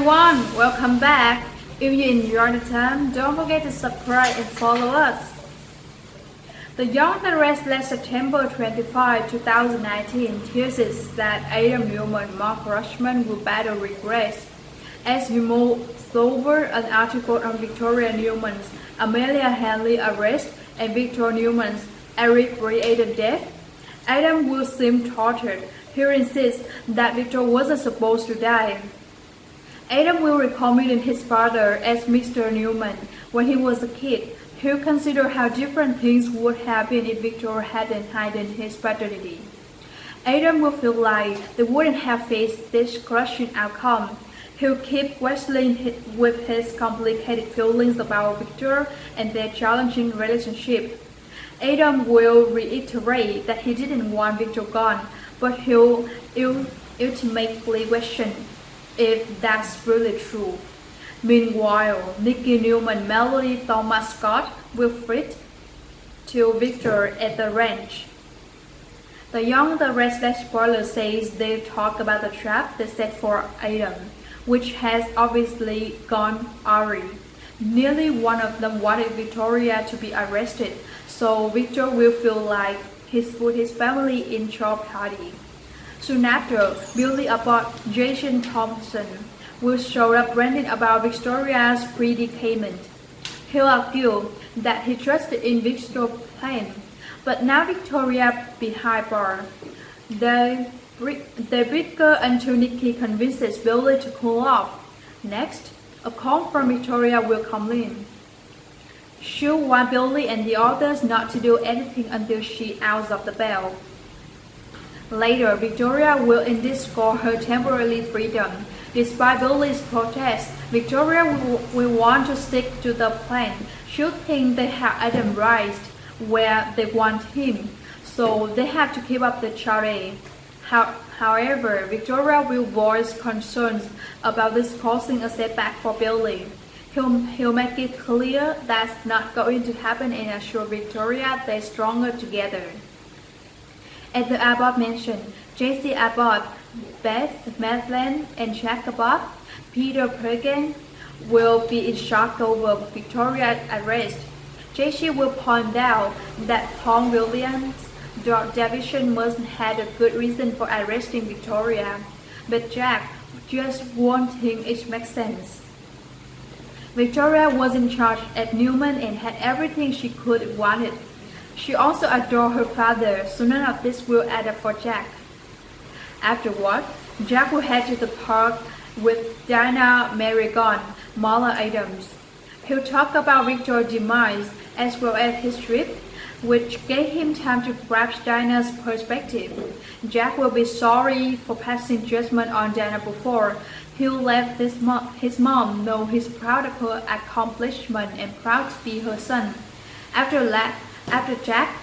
everyone, welcome back. If you enjoyed the time, don't forget to subscribe and follow us. The Young and Restless September 25, 2019 teases that Adam Newman and Mark Rushman will battle regrets as he moves over an article on Victoria Newman's Amelia Henley arrest and Victor Newman's Eric Reader death. Adam will seem tortured. He insists that Victor wasn't supposed to die. Adam will recall meeting his father as Mr. Newman when he was a kid. He'll consider how different things would have been if Victor hadn't hidden his paternity. Adam will feel like they wouldn't have faced this crushing outcome. He'll keep wrestling with his complicated feelings about Victor and their challenging relationship. Adam will reiterate that he didn't want Victor gone, but he'll ultimately question if that's really true. Meanwhile, Nikki Newman, Melody Thomas Scott will flit to Victor at the ranch. The Young the Restless spoiler says they talk about the trap they set for Adam, which has obviously gone awry. Nearly one of them wanted Victoria to be arrested, so Victor will feel like he's put his family in jeopardy. Soon after, Billy Abbott, Jason Thompson, will show up ranting about Victoria's predicament. He'll argue that he trusted in Victor's plan, but now Victoria behind bar. They bicker until Nikki convinces Billy to cool off. Next, a call from Victoria will come in. She'll want Billy and the others not to do anything until she outs of the bell. Later, Victoria will indeed score her temporary freedom. Despite Billy's protest, Victoria will want to stick to the plan. She'll think they have Adam raised where they want him, so they have to keep up the charade. However, Victoria will voice concerns about this causing a setback for Billy. He'll make it clear that's not going to happen and assure Victoria they're stronger together. At the Abbott mansion, J.C. Abbott, Beth Maitland, and Jack Abbott, Peter Perkin, will be in shock over Victoria's arrest. J.C. will point out that Paul Williams' division must have a good reason for arresting Victoria, but Jack just won't think it makes sense. Victoria was in charge at Newman and had everything she could wanted. She also adored her father, so none of this will add up for Jack. Afterward, Jack will head to the park with Diana Marigon, Marla Adams. He'll talk about Victor's demise as well as his trip, which gave him time to grasp Diana's perspective. Jack will be sorry for passing judgment on Diana before. He'll let his mom know he's proud of her accomplishment and proud to be her son. After Jack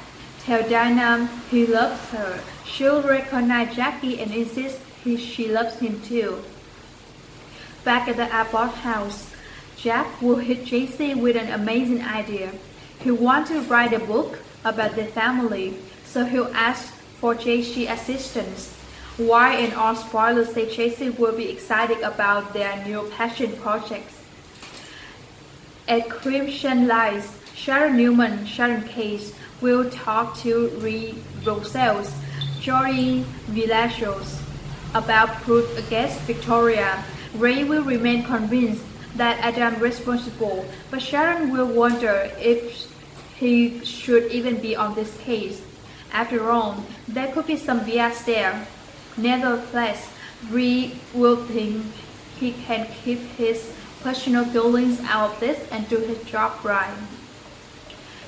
tells Diana he loves her, she'll recognize Jackie and insist she loves him too. Back at the Abbott house, Jack will hit JC with an amazing idea. He wants to write a book about their family, so he'll ask for JC's assistance. Why and all spoilers say JC will be excited about their new passion projects. At Crimson Lights, Sharon Newman, Sharon Case, will talk to Ree Rosells, Jory Villagos about proof against Victoria. Ray will remain convinced that Adam's responsible, but Sharon will wonder if he should even be on this case. After all, there could be some bias there. Nevertheless, Ree will think he can keep his personal feelings out of this and do his job right.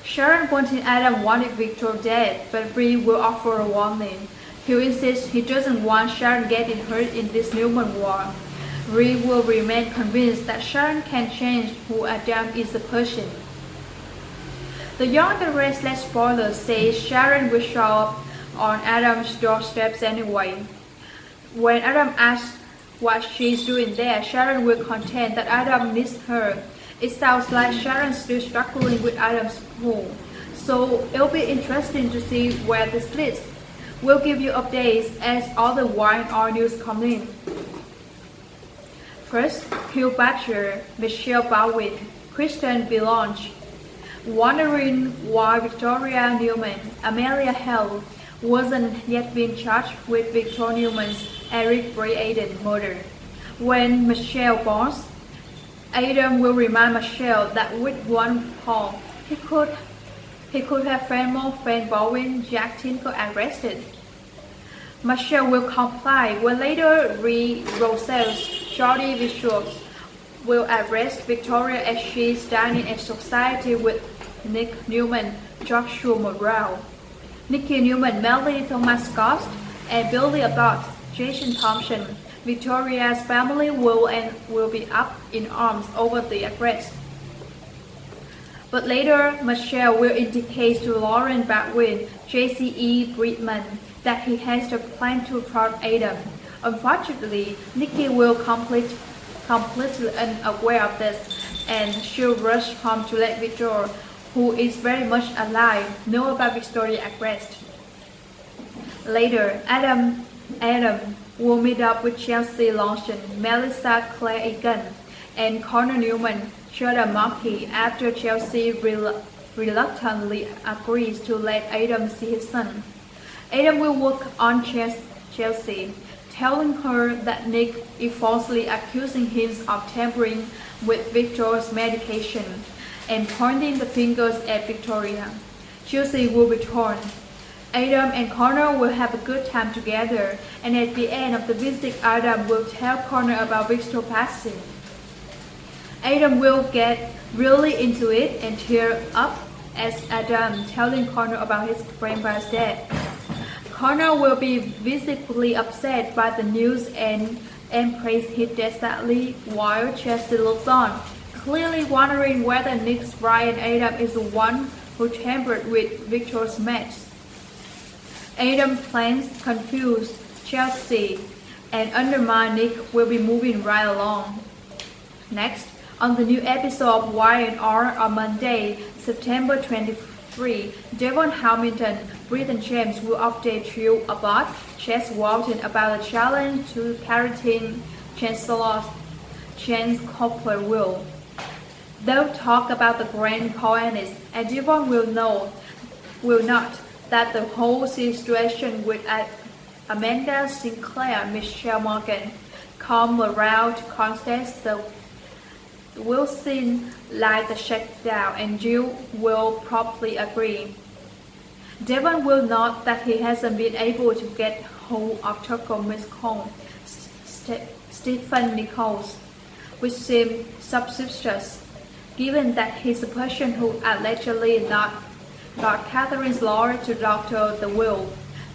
Sharon wanted Adam wanted Victor dead, but Bree will offer a warning. He insists he doesn't want Sharon getting hurt in this Newman war. Bree will remain convinced that Sharon can change who Adam is a person. The Young and Restless spoiler says Sharon will show up on Adam's doorsteps anyway. When Adam asks what she's doing there, Sharon will contend that Adam needs her. It sounds like Sharon's still struggling with Adam's pull, so it'll be interesting to see where this leads. We'll give you updates as all the wine or news come in. First, Hugh Butcher, Michelle Baldwin, Kristen Blanche, wondering why Victoria Newman, Amelia Hale, wasn't yet being charged with Victor Newman's Eric Braeden murder. When Michelle bonds, Adam will remind Michelle that with one call, he could have Frank Baldwin, Jack Tinkle arrested. Michelle will comply when later Roselle's Jodie Visuals will arrest Victoria as she's dining in society with Nick Newman, Joshua Morale, Nikki Newman, Melanie Thomas Scott, and Billy Abbott, Jason Thompson. Victoria's family will be up in arms over the arrest. But later, Michelle will indicate to Lauren Baldwin, J.C.E. Briedman, that he has a plan to fraud Adam. Unfortunately, Nikki will completely unaware of this, and she'll rush home to let Victor, who is very much alive, know about Victoria's arrest. Later, Adam will meet up with Chelsea Lawson, Melissa Claire Egan, and Connor Newman, Jordan Markey, after Chelsea reluctantly agrees to let Adam see his son. Adam will work on Chelsea, telling her that Nick is falsely accusing him of tampering with Victor's medication and pointing the fingers at Victoria. Chelsea will be torn. Adam and Connor will have a good time together, and at the end of the visit, Adam will tell Connor about Victor's passing. Adam will get really into it and tear up as Adam telling Connor about his grandpa's death. Connor will be visibly upset by the news and praise him desperately while Chelsea looks on, clearly wondering whether Nick's Brian Adam is the one who tampered with Victor's match. Adam plans to confuse Chelsea and undermine Nick will be moving right along. Next, on the new episode of Y&R on Monday, September 23, Devon Hamilton, Britton James will update you about Chess Walton about the challenge to keratin Chancellor Chance Copper will. They'll talk about the grand poetess, and Devon will not that the whole situation with Amanda Sinclair, Michelle Morgan, come around to contest the will seem like the shakedown, and Jill will probably agree. Devon will note that he hasn't been able to get hold of Tucker Miscombe, Stephen Nichols, which seems suspicious, given that he's the person who allegedly got Catherine's lawyer to doctor the will.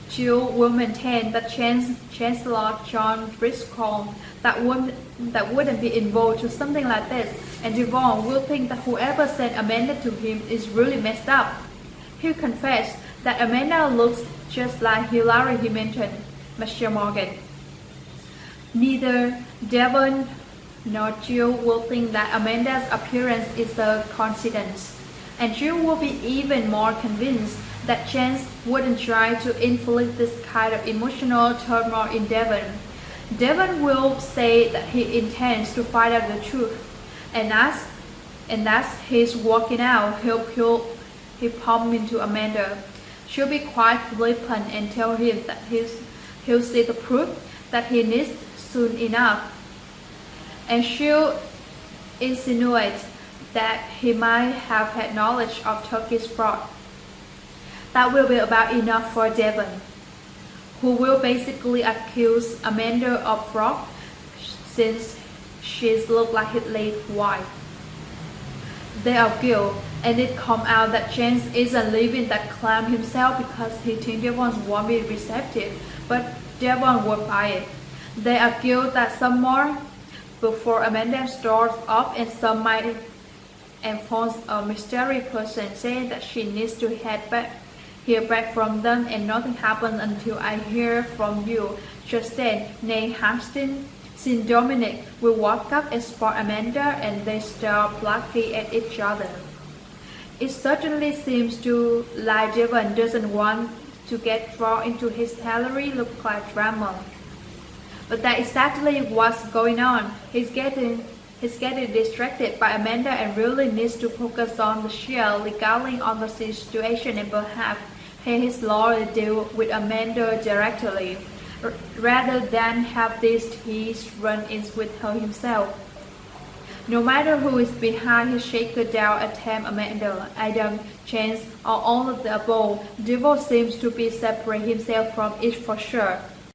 Jill will maintain that Chancellor John Driscoll that wouldn't be involved to something like this, and Devon will think that whoever sent Amanda to him is really messed up. He'll confess that Amanda looks just like Hillary he mentioned, Michelle Morgan. Neither Devon nor Jill will think that Amanda's appearance is a coincidence, and Jill will be even more convinced that Chance wouldn't try to inflict this kind of emotional turmoil in Devon. Devon will say that he intends to find out the truth, and as he's walking out, he'll pump into Amanda. She'll be quite flippant and tell him that he'll see the proof that he needs soon enough, and she'll insinuate that he might have had knowledge of Turkey's fraud. That will be about enough for Devon, who will basically accuse Amanda of fraud since she's looked like his late wife. They argue, and it comes out that James isn't living that claim himself because he thinks Devon won't be receptive, but Devon will buy it. They argue that some more before Amanda starts off, and some might enforce a mysterious person saying that she needs to hear back from them, and nothing happens until I hear from you. Just then, Nate Hastings, Sin Dominic will walk up and spot Amanda, and they stare blankly at each other. It certainly seems to like Devon doesn't want to get drawn into his Hillary look-like drama. But that's exactly what's going on. He's getting distracted by Amanda and really needs to focus on the sheer legaling on the situation and perhaps pay his lawyer deal with Amanda directly, rather than have these teased run-ins with her himself. No matter who is behind his shaker-down attempt, Amanda, Adam, Chance, or all of the above, Devil seems to be separate himself from it for sure.